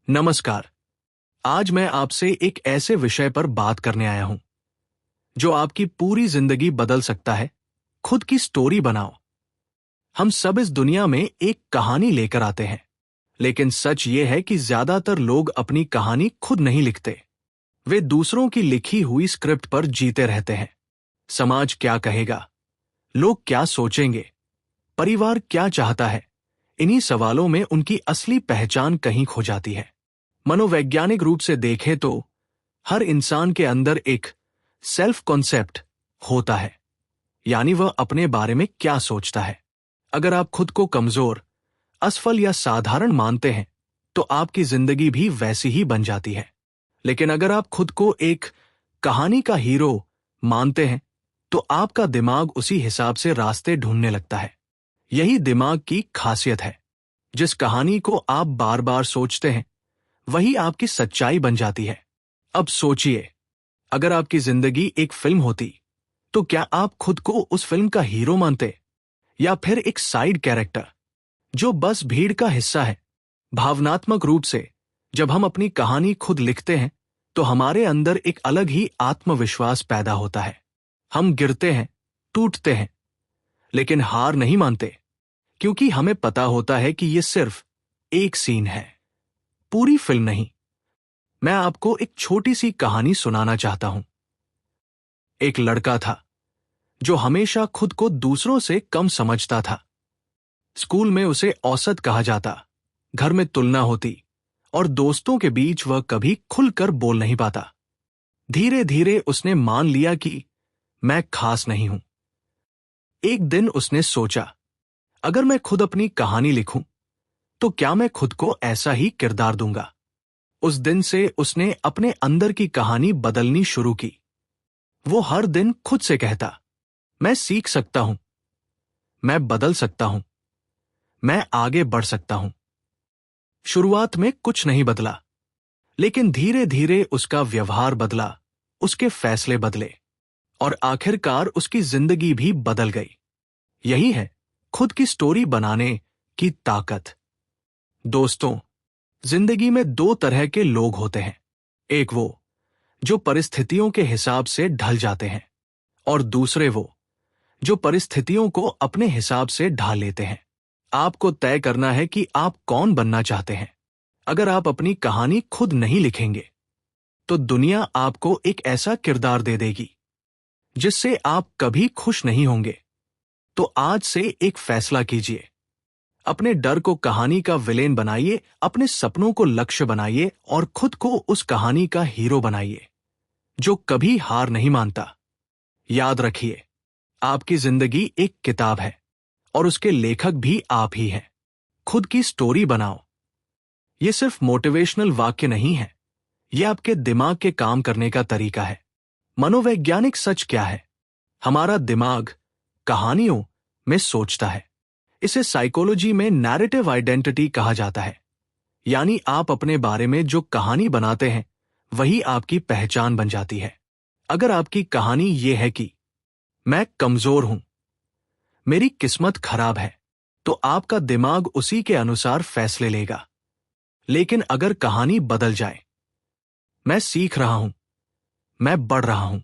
नमस्कार। आज मैं आपसे एक ऐसे विषय पर बात करने आया हूं जो आपकी पूरी जिंदगी बदल सकता है। खुद की स्टोरी बनाओ। हम सब इस दुनिया में एक कहानी लेकर आते हैं, लेकिन सच ये है कि ज्यादातर लोग अपनी कहानी खुद नहीं लिखते। वे दूसरों की लिखी हुई स्क्रिप्ट पर जीते रहते हैं। समाज क्या कहेगा, लोग क्या सोचेंगे, परिवार क्या चाहता है, इन्हीं सवालों में उनकी असली पहचान कहीं खो जाती है। मनोवैज्ञानिक रूप से देखें तो हर इंसान के अंदर एक सेल्फ कॉन्सेप्ट होता है, यानी वह अपने बारे में क्या सोचता है। अगर आप खुद को कमजोर, असफल या साधारण मानते हैं तो आपकी जिंदगी भी वैसी ही बन जाती है। लेकिन अगर आप खुद को एक कहानी का हीरो मानते हैं तो आपका दिमाग उसी हिसाब से रास्ते ढूंढने लगता है। यही दिमाग की खासियत है। जिस कहानी को आप बार बार सोचते हैं वही आपकी सच्चाई बन जाती है। अब सोचिए, अगर आपकी जिंदगी एक फिल्म होती तो क्या आप खुद को उस फिल्म का हीरो मानते या फिर एक साइड कैरेक्टर जो बस भीड़ का हिस्सा है। भावनात्मक रूप से जब हम अपनी कहानी खुद लिखते हैं तो हमारे अंदर एक अलग ही आत्मविश्वास पैदा होता है। हम गिरते हैं, टूटते हैं, लेकिन हार नहीं मानते, क्योंकि हमें पता होता है कि यह सिर्फ एक सीन है, पूरी फिल्म नहीं। मैं आपको एक छोटी सी कहानी सुनाना चाहता हूं। एक लड़का था जो हमेशा खुद को दूसरों से कम समझता था। स्कूल में उसे औसत कहा जाता, घर में तुलना होती और दोस्तों के बीच वह कभी खुलकर बोल नहीं पाता। धीरे धीरे उसने मान लिया कि मैं खास नहीं हूं। एक दिन उसने सोचा, अगर मैं खुद अपनी कहानी लिखूं तो क्या मैं खुद को ऐसा ही किरदार दूंगा। उस दिन से उसने अपने अंदर की कहानी बदलनी शुरू की। वो हर दिन खुद से कहता, मैं सीख सकता हूं, मैं बदल सकता हूं, मैं आगे बढ़ सकता हूं। शुरुआत में कुछ नहीं बदला, लेकिन धीरे धीरे उसका व्यवहार बदला, उसके फैसले बदले और आखिरकार उसकी जिंदगी भी बदल गई। यही है खुद की स्टोरी बनाने की ताकत। दोस्तों, जिंदगी में दो तरह के लोग होते हैं। एक वो जो परिस्थितियों के हिसाब से ढल जाते हैं और दूसरे वो जो परिस्थितियों को अपने हिसाब से ढाल लेते हैं। आपको तय करना है कि आप कौन बनना चाहते हैं। अगर आप अपनी कहानी खुद नहीं लिखेंगे तो दुनिया आपको एक ऐसा किरदार दे देगी जिससे आप कभी खुश नहीं होंगे। तो आज से एक फैसला कीजिए। अपने डर को कहानी का विलेन बनाइए, अपने सपनों को लक्ष्य बनाइए और खुद को उस कहानी का हीरो बनाइए जो कभी हार नहीं मानता। याद रखिए, आपकी जिंदगी एक किताब है और उसके लेखक भी आप ही हैं। खुद की स्टोरी बनाओ। यह सिर्फ मोटिवेशनल वाक्य नहीं है, यह आपके दिमाग के काम करने का तरीका है। मनोवैज्ञानिक सच क्या है? हमारा दिमाग कहानियों में सोचता है। इसे साइकोलॉजी में नैरेटिव आइडेंटिटी कहा जाता है। यानी आप अपने बारे में जो कहानी बनाते हैं वही आपकी पहचान बन जाती है। अगर आपकी कहानी ये है कि मैं कमजोर हूं, मेरी किस्मत खराब है, तो आपका दिमाग उसी के अनुसार फैसले लेगा। लेकिन अगर कहानी बदल जाए, मैं सीख रहा हूं, मैं बढ़ रहा हूं,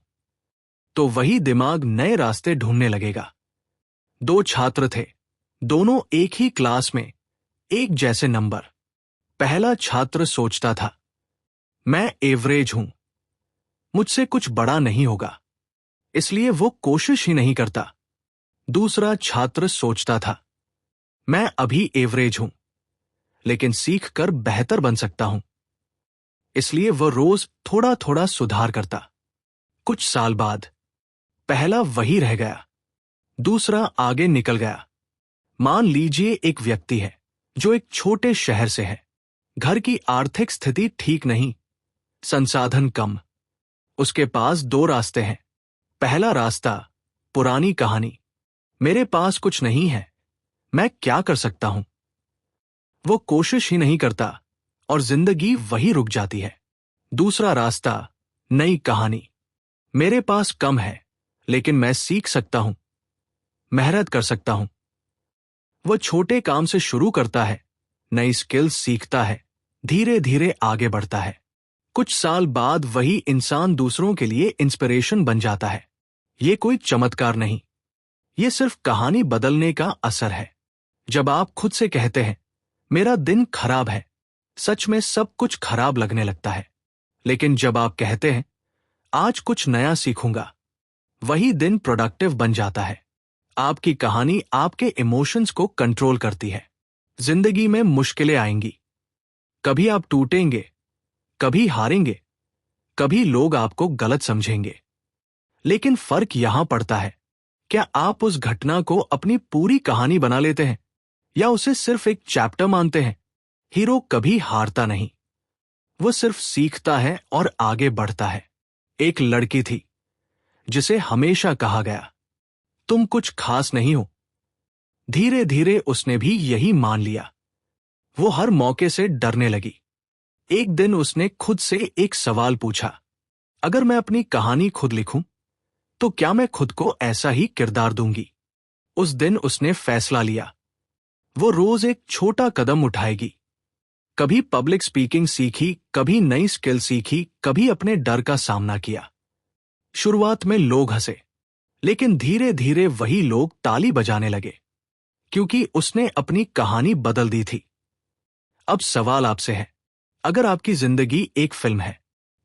तो वही दिमाग नए रास्ते ढूंढने लगेगा। दो छात्र थे, दोनों एक ही क्लास में, एक जैसे नंबर। पहला छात्र सोचता था, मैं एवरेज हूं, मुझसे कुछ बड़ा नहीं होगा, इसलिए वो कोशिश ही नहीं करता। दूसरा छात्र सोचता था, मैं अभी एवरेज हूं, लेकिन सीख कर बेहतर बन सकता हूं, इसलिए वह रोज थोड़ा थोड़ा सुधार करता। कुछ साल बाद पहला वही रह गया, दूसरा आगे निकल गया। मान लीजिए एक व्यक्ति है जो एक छोटे शहर से है। घर की आर्थिक स्थिति ठीक नहीं, संसाधन कम। उसके पास दो रास्ते हैं। पहला रास्ता, पुरानी कहानी, मेरे पास कुछ नहीं है, मैं क्या कर सकता हूं। वो कोशिश ही नहीं करता और जिंदगी वही रुक जाती है। दूसरा रास्ता, नई कहानी, मेरे पास कम है, लेकिन मैं सीख सकता हूं, मेहनत कर सकता हूं। वह छोटे काम से शुरू करता है, नई स्किल्स सीखता है, धीरे धीरे आगे बढ़ता है। कुछ साल बाद वही इंसान दूसरों के लिए इंस्पिरेशन बन जाता है। ये कोई चमत्कार नहीं, ये सिर्फ कहानी बदलने का असर है। जब आप खुद से कहते हैं मेरा दिन खराब है, सच में सब कुछ खराब लगने लगता है। लेकिन जब आप कहते हैं आज कुछ नया सीखूंगा, वही दिन प्रोडक्टिव बन जाता है। आपकी कहानी आपके इमोशंस को कंट्रोल करती है। जिंदगी में मुश्किलें आएंगी, कभी आप टूटेंगे, कभी हारेंगे, कभी लोग आपको गलत समझेंगे। लेकिन फर्क यहां पड़ता है, क्या आप उस घटना को अपनी पूरी कहानी बना लेते हैं या उसे सिर्फ एक चैप्टर मानते हैं। हीरो कभी हारता नहीं, वो सिर्फ सीखता है और आगे बढ़ता है। एक लड़की थी जिसे हमेशा कहा गया तुम कुछ खास नहीं हो। धीरे धीरे उसने भी यही मान लिया। वो हर मौके से डरने लगी। एक दिन उसने खुद से एक सवाल पूछा, अगर मैं अपनी कहानी खुद लिखूं तो क्या मैं खुद को ऐसा ही किरदार दूंगी। उस दिन उसने फैसला लिया, वो रोज एक छोटा कदम उठाएगी। कभी पब्लिक स्पीकिंग सीखी, कभी नई स्किल सीखी, कभी अपने डर का सामना किया। शुरुआत में लोग हंसे, लेकिन धीरे धीरे वही लोग ताली बजाने लगे, क्योंकि उसने अपनी कहानी बदल दी थी। अब सवाल आपसे है, अगर आपकी जिंदगी एक फिल्म है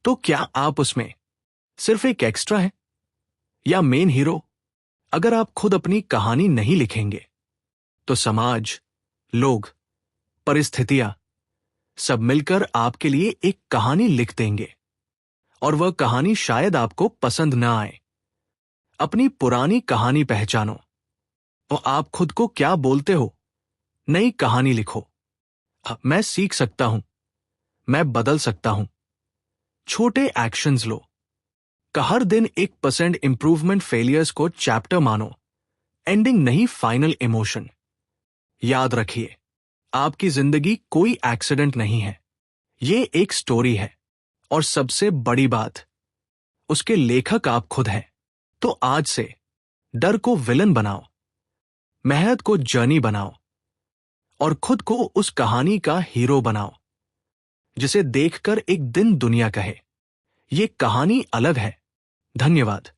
तो क्या आप उसमें सिर्फ एक एक्स्ट्रा हैं या मेन हीरो? अगर आप खुद अपनी कहानी नहीं लिखेंगे तो समाज, लोग, परिस्थितियां सब मिलकर आपके लिए एक कहानी लिख देंगे, और वह कहानी शायद आपको पसंद न आए। अपनी पुरानी कहानी पहचानो और आप खुद को क्या बोलते हो, नई कहानी लिखो। मैं सीख सकता हूं, मैं बदल सकता हूं। छोटे एक्शंस लो, का हर दिन 1% इंप्रूवमेंट। फेलियर्स को चैप्टर मानो, एंडिंग नहीं फाइनल इमोशन। याद रखिए, आपकी जिंदगी कोई एक्सीडेंट नहीं है, ये एक स्टोरी है, और सबसे बड़ी बात, उसके लेखक आप खुद हैं। तो आज से डर को विलन बनाओ, मेहनत को जर्नी बनाओ, और खुद को उस कहानी का हीरो बनाओ जिसे देखकर एक दिन दुनिया कहे ये कहानी अलग है। धन्यवाद।